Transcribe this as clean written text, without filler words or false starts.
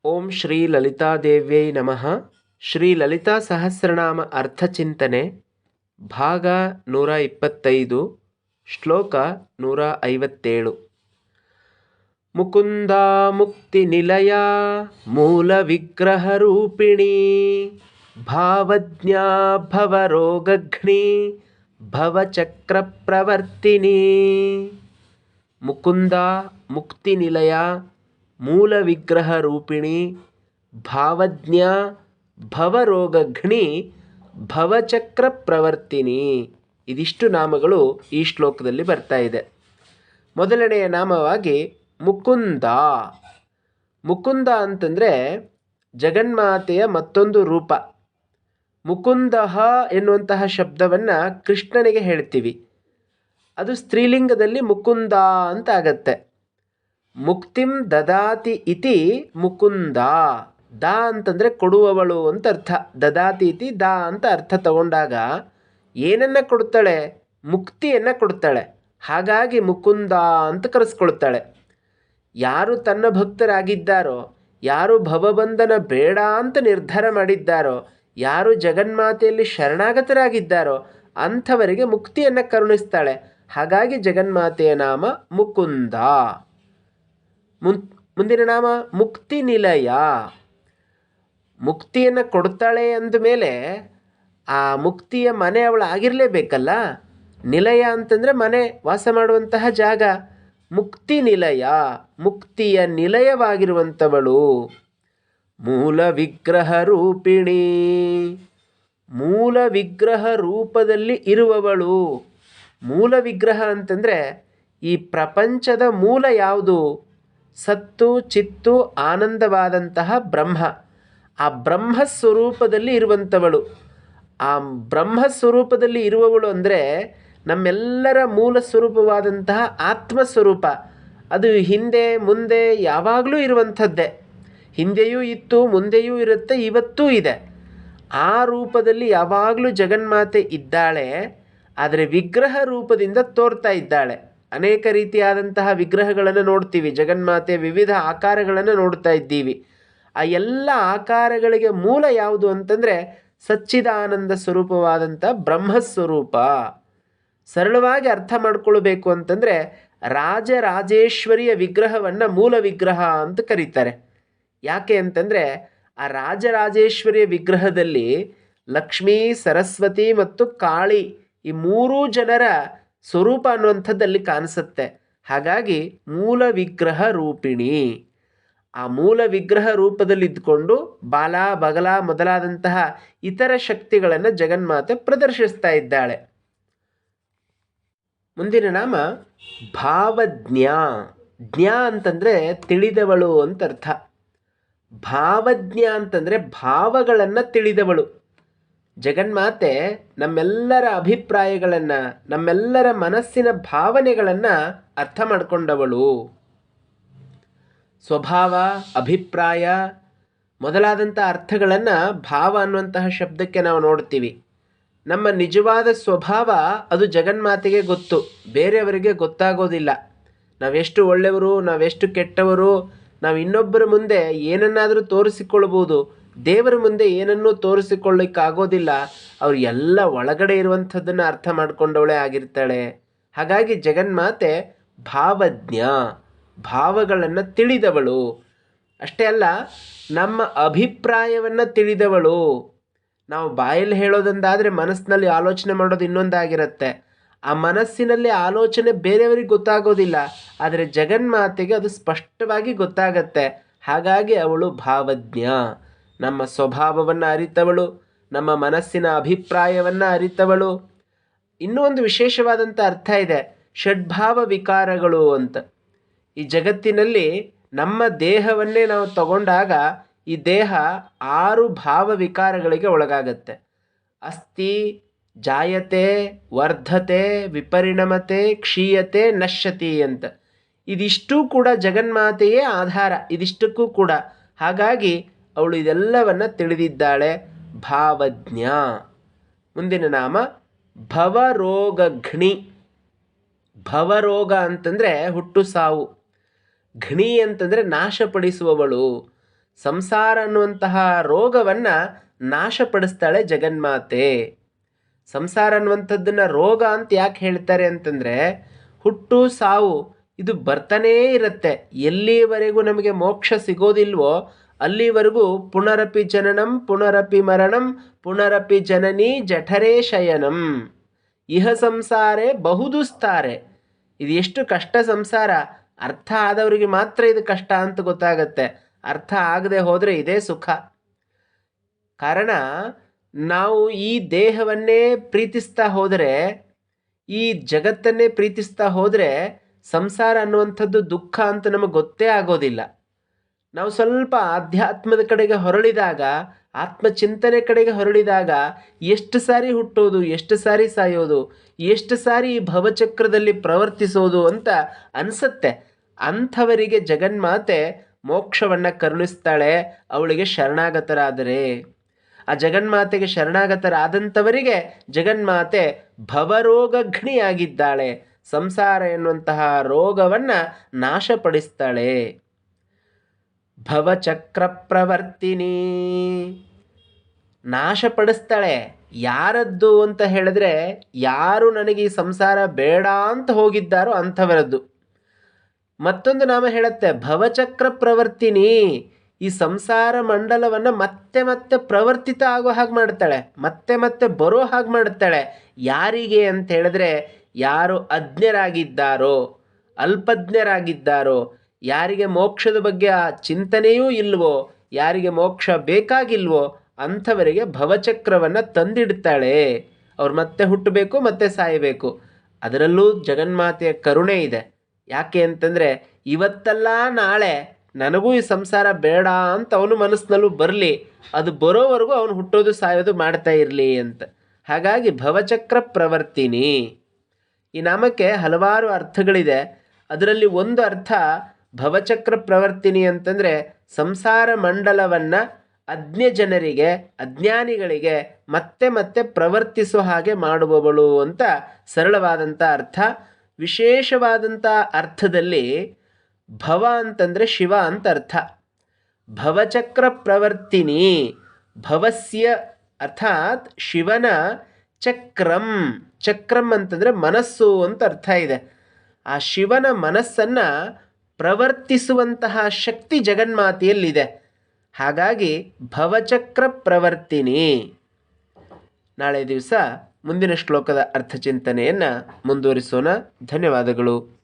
ಓಂ ಶ್ರೀ ಲಲಿತಾದೇವ್ಯೈ ನಮಃ. ಶ್ರೀ ಲಲಿತಾ ಸಹಸ್ರನಾಮ ಅರ್ಥಚಿಂತನೆ ಭಾಗ 125 ಶ್ಲೋಕ 157. ಮುಕುಂದ ಮುಕ್ತಿ ನಿಲಯ ಮೂಲ ವಿಗ್ರಹ ರೂಪಿಣಿ ಭಾವಜ್ಞಾ ಭವರೋಗಘ್ನಿ ಭವಚಕ್ರ ಪ್ರವರ್ತಿನಿ. ಮುಕುಂದ ಮುಕ್ತಿ ನಿಲಯ ಮೂಲ ವಿಗ್ರಹ ರೂಪಿಣಿ ಭಾವಜ್ಞ ಭವರೋಗಘ್ನಿ ಭವಚಕ್ರ ಪ್ರವರ್ತಿನಿ. ಇದಿಷ್ಟು ನಾಮಗಳು ಈ ಶ್ಲೋಕದಲ್ಲಿ ಬರ್ತಾ ಇದೆ. ಮೊದಲನೆಯ ನಾಮವಾಗಿ ಮುಕುಂದ. ಮುಕುಂದ ಅಂತಂದರೆ ಜಗನ್ಮಾತೆಯ ಮತ್ತೊಂದು ರೂಪ. ಮುಕುಂದಃ ಎನ್ನುವಂತಹ ಶಬ್ದವನ್ನು ಕೃಷ್ಣನಿಗೆ ಹೇಳ್ತೀವಿ. ಅದು ಸ್ತ್ರೀಲಿಂಗದಲ್ಲಿ ಮುಕುಂದ ಅಂತ ಆಗತ್ತೆ. ಮುಕ್ತಿಂ ದದಾತಿ ಇತಿ ಮುಕುಂದ. ದ ಅಂತಂದರೆ ಕೊಡುವವಳು ಅಂತ ಅರ್ಥ. ದದಾತಿ ಇತಿ ದ ಅಂತ ಅರ್ಥ ತಗೊಂಡಾಗ ಏನನ್ನು ಕೊಡ್ತಾಳೆ? ಮುಕ್ತಿಯನ್ನು ಕೊಡ್ತಾಳೆ. ಹಾಗಾಗಿ ಮುಕುಂದ ಅಂತ ಕರೆಸ್ಕೊಳ್ತಾಳೆ. ಯಾರು ತನ್ನ ಭಕ್ತರಾಗಿದ್ದಾರೋ, ಯಾರು ಭವಬಂಧನ ಬೇಡ ಅಂತ ನಿರ್ಧಾರ ಮಾಡಿದ್ದಾರೋ, ಯಾರು ಜಗನ್ಮಾತೆಯಲ್ಲಿ ಶರಣಾಗತರಾಗಿದ್ದಾರೋ ಅಂಥವರಿಗೆ ಮುಕ್ತಿಯನ್ನು ಕರುಣಿಸ್ತಾಳೆ. ಹಾಗಾಗಿ ಜಗನ್ಮಾತೆಯ ನಾಮ ಮುಕುಂದ. ಮುಂದಿನ ನಾಮ ಮುಕ್ತಿ ನಿಲಯ. ಮುಕ್ತಿಯನ್ನು ಕೊಡ್ತಾಳೆ ಅಂದಮೇಲೆ ಆ ಮುಕ್ತಿಯ ಮನೆ ಅವಳು ಆಗಿರಲೇಬೇಕಲ್ಲ. ನಿಲಯ ಅಂತಂದರೆ ಮನೆ, ವಾಸ ಮಾಡುವಂತಹ ಜಾಗ. ಮುಕ್ತಿ ನಿಲಯ, ಮುಕ್ತಿಯ ನಿಲಯವಾಗಿರುವಂಥವಳು. ಮೂಲ ವಿಗ್ರಹ ರೂಪಿಣಿ, ಮೂಲ ವಿಗ್ರಹ ರೂಪದಲ್ಲಿ ಇರುವವಳು. ಮೂಲ ವಿಗ್ರಹ ಅಂತಂದರೆ ಈ ಪ್ರಪಂಚದ ಮೂಲ ಯಾವುದು? ಸತ್ತು ಚಿತ್ತು ಆನಂದವಾದಂತಹ ಬ್ರಹ್ಮ. ಆ ಬ್ರಹ್ಮ ಸ್ವರೂಪದಲ್ಲಿ ಇರುವಂಥವಳು. ಆ ಬ್ರಹ್ಮ ಸ್ವರೂಪದಲ್ಲಿ ಇರುವವಳು ಅಂದರೆ ನಮ್ಮೆಲ್ಲರ ಮೂಲ ಸ್ವರೂಪವಾದಂತಹ ಆತ್ಮಸ್ವರೂಪ. ಅದು ಹಿಂದೆ ಮುಂದೆ ಯಾವಾಗಲೂ ಇರುವಂಥದ್ದೇ. ಹಿಂದೆಯೂ ಇತ್ತು, ಮುಂದೆಯೂ ಇರುತ್ತೆ, ಇವತ್ತೂ ಇದೆ. ಆ ರೂಪದಲ್ಲಿ ಯಾವಾಗಲೂ ಜಗನ್ಮಾತೆ ಇದ್ದಾಳೆ. ಆದರೆ ವಿಗ್ರಹ ರೂಪದಿಂದ ತೋರ್ತಾ ಇದ್ದಾಳೆ. ಅನೇಕ ರೀತಿಯಾದಂತಹ ವಿಗ್ರಹಗಳನ್ನು ನೋಡ್ತೀವಿ. ಜಗನ್ಮಾತೆ ವಿವಿಧ ಆಕಾರಗಳನ್ನು ನೋಡ್ತಾ ಇದ್ದೀವಿ. ಆ ಎಲ್ಲ ಆಕಾರಗಳಿಗೆ ಮೂಲ ಯಾವುದು ಅಂತಂದರೆ ಸಚ್ಚಿದಾನಂದ ಸ್ವರೂಪವಾದಂಥ ಬ್ರಹ್ಮಸ್ವರೂಪ. ಸರಳವಾಗಿ ಅರ್ಥ ಮಾಡ್ಕೊಳ್ಬೇಕು ಅಂತಂದರೆ ರಾಜರಾಜೇಶ್ವರಿಯ ವಿಗ್ರಹವನ್ನು ಮೂಲ ವಿಗ್ರಹ ಅಂತ ಕರೀತಾರೆ. ಯಾಕೆ ಅಂತಂದರೆ ಆ ರಾಜರಾಜೇಶ್ವರಿಯ ವಿಗ್ರಹದಲ್ಲಿ ಲಕ್ಷ್ಮೀ, ಸರಸ್ವತಿ ಮತ್ತು ಕಾಳಿ ಈ ಮೂರೂ ಜನರ ಸ್ವರೂಪ ಅನ್ನುವಂಥದ್ದಲ್ಲಿ ಕಾಣಿಸುತ್ತೆ. ಹಾಗಾಗಿ ಮೂಲ ವಿಗ್ರಹ ರೂಪಿಣಿ. ಆ ಮೂಲ ವಿಗ್ರಹ ರೂಪದಲ್ಲಿ ಇದ್ದುಕೊಂಡು ಬಾಲ ಬಗಲ ಮೊದಲಾದಂತಹ ಇತರ ಶಕ್ತಿಗಳನ್ನು ಜಗನ್ಮಾತೆ ಪ್ರದರ್ಶಿಸ್ತಾ ಇದ್ದಾಳೆ. ಮುಂದಿನ ನಾಮ ಭಾವಜ್ಞ. ಜ್ಞ ಅಂತಂದರೆ ತಿಳಿದವಳು ಅಂತ ಅರ್ಥ. ಭಾವಜ್ಞ ಅಂತಂದರೆ ಭಾವಗಳನ್ನು ತಿಳಿದವಳು. ಜಗನ್ಮಾತೆ ನಮ್ಮೆಲ್ಲರ ಅಭಿಪ್ರಾಯಗಳನ್ನು, ನಮ್ಮೆಲ್ಲರ ಮನಸ್ಸಿನ ಭಾವನೆಗಳನ್ನು ಅರ್ಥ ಮಾಡಿಕೊಂಡವಳು. ಸ್ವಭಾವ, ಅಭಿಪ್ರಾಯ ಮೊದಲಾದಂಥ ಅರ್ಥಗಳನ್ನು ಭಾವ ಅನ್ನುವಂತಹ ಶಬ್ದಕ್ಕೆ ನಾವು ನೋಡ್ತೀವಿ. ನಮ್ಮ ನಿಜವಾದ ಸ್ವಭಾವ ಅದು ಜಗನ್ಮಾತೆಗೆ ಗೊತ್ತು, ಬೇರೆಯವರಿಗೆ ಗೊತ್ತಾಗೋದಿಲ್ಲ. ನಾವೆಷ್ಟು ಒಳ್ಳೆಯವರು, ನಾವೆಷ್ಟು ಕೆಟ್ಟವರು, ನಾವು ಇನ್ನೊಬ್ಬರ ಮುಂದೆ ಏನನ್ನಾದರೂ ತೋರಿಸಿಕೊಳ್ಬೋದು. ದೇವರ ಮುಂದೆ ಏನನ್ನೂ ತೋರಿಸಿಕೊಳ್ಳಿಕ್ಕಾಗೋದಿಲ್ಲ. ಅವರು ಎಲ್ಲ ಒಳಗಡೆ ಇರುವಂಥದ್ದನ್ನು ಅರ್ಥ ಮಾಡಿಕೊಂಡವಳೇ ಆಗಿರ್ತಾಳೆ. ಹಾಗಾಗಿ ಜಗನ್ಮಾತೆ ಭಾವಜ್ಞ, ಭಾವಗಳನ್ನು ತಿಳಿದವಳು. ಅಷ್ಟೇ ಅಲ್ಲ, ನಮ್ಮ ಅಭಿಪ್ರಾಯವನ್ನು ತಿಳಿದವಳು. ನಾವು ಬಾಯಲ್ಲಿ ಹೇಳೋದೊಂದಾದರೆ ಮನಸ್ಸಿನಲ್ಲಿ ಆಲೋಚನೆ ಮಾಡೋದು ಇನ್ನೊಂದಾಗಿರುತ್ತೆ. ಆ ಮನಸ್ಸಿನಲ್ಲಿ ಆಲೋಚನೆ ಬೇರೆಯವರಿಗೆ ಗೊತ್ತಾಗೋದಿಲ್ಲ, ಆದರೆ ಜಗನ್ಮಾತೆಗೆ ಅದು ಸ್ಪಷ್ಟವಾಗಿ ಗೊತ್ತಾಗತ್ತೆ. ಹಾಗಾಗಿ ಅವಳು ಭಾವಜ್ಞ. ನಮ್ಮ ಸ್ವಭಾವವನ್ನು ಅರಿತವಳು, ನಮ್ಮ ಮನಸ್ಸಿನ ಅಭಿಪ್ರಾಯವನ್ನು ಅರಿತವಳು. ಇನ್ನೂ ಒಂದು ವಿಶೇಷವಾದಂಥ ಅರ್ಥ ಇದೆ, ಷಡ್ಭಾವ ವಿಕಾರಗಳು ಅಂತ. ಈ ಜಗತ್ತಿನಲ್ಲಿ ನಮ್ಮ ದೇಹವನ್ನೇ ನಾವು ತಗೊಂಡಾಗ ಈ ದೇಹ 6 ಭಾವ ವಿಕಾರಗಳಿಗೆ ಒಳಗಾಗತ್ತೆ. ಅಸ್ಥಿ, ಜಾಯತೆ, ವರ್ಧತೆ, ವಿಪರಿಣಮತೆ, ಕ್ಷೀಯತೆ, ನಶ್ಯತಿ ಅಂತ. ಇದಿಷ್ಟೂ ಕೂಡ ಜಗನ್ಮಾತೆಯೇ ಆಧಾರ, ಇದಿಷ್ಟಕ್ಕೂ ಕೂಡ. ಹಾಗಾಗಿ ಅವಳು ಇದೆಲ್ಲವನ್ನು ತಿಳಿದಿದ್ದಾಳೆ, ಭಾವಜ್ಞ. ಮುಂದಿನ ನಾಮ ಭವರೋಗಘ್ನಿ. ಭವರೋಗ ಅಂತಂದರೆ ಹುಟ್ಟು ಸಾವು. ಘ್ನಿ ಅಂತಂದರೆ ನಾಶಪಡಿಸುವವಳು. ಸಂಸಾರ ಅನ್ನುವಂತಹ ರೋಗವನ್ನು ನಾಶಪಡಿಸ್ತಾಳೆ ಜಗನ್ಮಾತೆ. ಸಂಸಾರ ಅನ್ನುವಂಥದ್ದನ್ನು ರೋಗ ಅಂತ ಯಾಕೆ ಹೇಳ್ತಾರೆ ಅಂತಂದರೆ, ಹುಟ್ಟು ಸಾವು ಇದು ಬರ್ತಾನೇ ಇರುತ್ತೆ. ಎಲ್ಲಿವರೆಗೂ ನಮಗೆ ಮೋಕ್ಷ ಸಿಗೋದಿಲ್ವೋ ಅಲ್ಲಿವರೆಗೂ ಪುನರಪಿ ಜನನಂ ಪುನರಪಿ ಮರಣಂ ಪುನರಪಿ ಜನನಿ ಜಠರೇ ಶಯನಂ ಇಹ ಸಂಸಾರೇ ಬಹುದುಸ್ತಾರೆ. ಇದು ಎಷ್ಟು ಕಷ್ಟ ಸಂಸಾರ, ಅರ್ಥ ಆದವರಿಗೆ ಮಾತ್ರ ಇದು ಕಷ್ಟ ಅಂತ ಗೊತ್ತಾಗತ್ತೆ. ಅರ್ಥ ಆಗದೆ ಹೋದರೆ ಇದೇ ಸುಖ. ಕಾರಣ ನಾವು ಈ ದೇಹವನ್ನೇ ಪ್ರೀತಿಸ್ತಾ ಹೋದರೆ, ಈ ಜಗತ್ತನ್ನೇ ಪ್ರೀತಿಸ್ತಾ ಹೋದರೆ ಸಂಸಾರ ಅನ್ನುವಂಥದ್ದು ದುಃಖ ಅಂತ ನಮಗೆ ಗೊತ್ತೇ ಆಗೋದಿಲ್ಲ. ನಾವು ಸ್ವಲ್ಪ ಆಧ್ಯಾತ್ಮದ ಕಡೆಗೆ ಹೊರಳಿದಾಗ, ಆತ್ಮಚಿಂತನೆ ಕಡೆಗೆ ಹೊರಳಿದಾಗ ಎಷ್ಟು ಸಾರಿ ಹುಟ್ಟೋದು, ಎಷ್ಟು ಸಾರಿ ಸಾಯೋದು, ಎಷ್ಟು ಸಾರಿ ಈ ಭವಚಕ್ರದಲ್ಲಿ ಪ್ರವರ್ತಿಸೋದು ಅಂತ ಅನಿಸುತ್ತೆ. ಅಂಥವರಿಗೆ ಜಗನ್ಮಾತೆ ಮೋಕ್ಷವನ್ನು ಕರುಣಿಸ್ತಾಳೆ, ಅವಳಿಗೆ ಶರಣಾಗತರಾದರೆ. ಆ ಜಗನ್ಮಾತೆಗೆ ಶರಣಾಗತರಾದಂಥವರಿಗೆ ಜಗನ್ಮಾತೆ ಭವರೋಗಘ್ನಿಯಾಗಿದ್ದಾಳೆ. ಸಂಸಾರ ಎನ್ನುವಂತಹ ರೋಗವನ್ನು ನಾಶಪಡಿಸ್ತಾಳೆ. ಭವಚಕ್ರ ಪ್ರವರ್ತಿನಿ, ನಾಶಪಡಿಸ್ತಾಳೆ. ಯಾರದ್ದು ಅಂತ ಹೇಳಿದ್ರೆ, ಯಾರು ನನಗೆ ಈ ಸಂಸಾರ ಬೇಡ ಅಂತ ಹೋಗಿದ್ದಾರೋ ಅಂಥವರದ್ದು. ಮತ್ತೊಂದು ನಾಮ ಹೇಳುತ್ತೆ, ಭವಚಕ್ರ ಪ್ರವರ್ತಿನಿ, ಈ ಸಂಸಾರ ಮಂಡಲವನ್ನು ಮತ್ತೆ ಮತ್ತೆ ಪ್ರವರ್ತಿತ ಆಗೋ ಹಾಗೆ ಮಾಡ್ತಾಳೆ, ಮತ್ತೆ ಮತ್ತೆ ಬರೋ ಹಾಗೆ ಮಾಡ್ತಾಳೆ. ಯಾರಿಗೆ ಅಂತ ಹೇಳಿದ್ರೆ, ಯಾರು ಅಜ್ಞರಾಗಿದ್ದಾರೋ, ಅಲ್ಪಜ್ಞರಾಗಿದ್ದಾರೋ, ಯಾರಿಗೆ ಮೋಕ್ಷದ ಬಗ್ಗೆ ಆ ಚಿಂತನೆಯೂ ಇಲ್ವೋ, ಯಾರಿಗೆ ಮೋಕ್ಷ ಬೇಕಾಗಿಲ್ವೋ ಅಂಥವರಿಗೆ ಭವಚಕ್ರವನ್ನು ತಂದಿಡ್ತಾಳೆ. ಅವ್ರು ಮತ್ತೆ ಹುಟ್ಟಬೇಕು, ಮತ್ತೆ ಸಾಯಬೇಕು. ಅದರಲ್ಲೂ ಜಗನ್ಮಾತೆಯ ಕರುಣೆ ಇದೆ. ಯಾಕೆ ಅಂತಂದರೆ, ಇವತ್ತಲ್ಲ ನಾಳೆ ನನಗೂ ಈ ಸಂಸಾರ ಬೇಡ ಅಂತ ಅವನು ಮನಸ್ಸಿನಲ್ಲೂ ಬರಲಿ, ಅದು ಬರೋವರೆಗೂ ಅವನು ಹುಟ್ಟೋದು ಸಾಯೋದು ಮಾಡ್ತಾ ಇರಲಿ ಅಂತ. ಹಾಗಾಗಿ ಭವಚಕ್ರ ಪ್ರವರ್ತಿನಿ ಈ ನಾಮಕ್ಕೆ ಹಲವಾರು ಅರ್ಥಗಳಿದೆ. ಅದರಲ್ಲಿ ಒಂದು ಅರ್ಥ, ಭವಚಕ್ರ ಪ್ರವರ್ತಿನಿ ಅಂತಂದರೆ ಸಂಸಾರ ಮಂಡಲವನ್ನು ಅಜ್ಞ ಜನರಿಗೆ, ಅಜ್ಞಾನಿಗಳಿಗೆ ಮತ್ತೆ ಮತ್ತೆ ಪ್ರವರ್ತಿಸೋ ಹಾಗೆ ಮಾಡುವವಳು ಅಂತ ಸರಳವಾದಂಥ ಅರ್ಥ. ವಿಶೇಷವಾದಂಥ ಅರ್ಥದಲ್ಲಿ ಭವ ಅಂತಂದರೆ ಶಿವ ಅಂತ ಅರ್ಥ. ಭವಚಕ್ರ ಪ್ರವರ್ತಿನಿ, ಭವಸ್ಯ ಅರ್ಥಾತ್ ಶಿವನ ಚಕ್ರಂ, ಚಕ್ರಂ ಅಂತಂದರೆ ಮನಸ್ಸು ಅಂತ ಅರ್ಥ ಇದೆ. ಆ ಶಿವನ ಮನಸ್ಸನ್ನು ಪ್ರವರ್ತಿಸುವಂತಹ ಶಕ್ತಿ ಜಗನ್ಮಾತೆಯಲ್ಲಿದೆ. ಹಾಗಾಗಿ ಭವಚಕ್ರ ಪ್ರವರ್ತಿನಿ. ನಾಳೆ ದಿವಸ ಮುಂದಿನ ಶ್ಲೋಕದ ಅರ್ಥಚಿಂತನೆಯನ್ನು ಮುಂದುವರಿಸೋಣ. ಧನ್ಯವಾದಗಳು.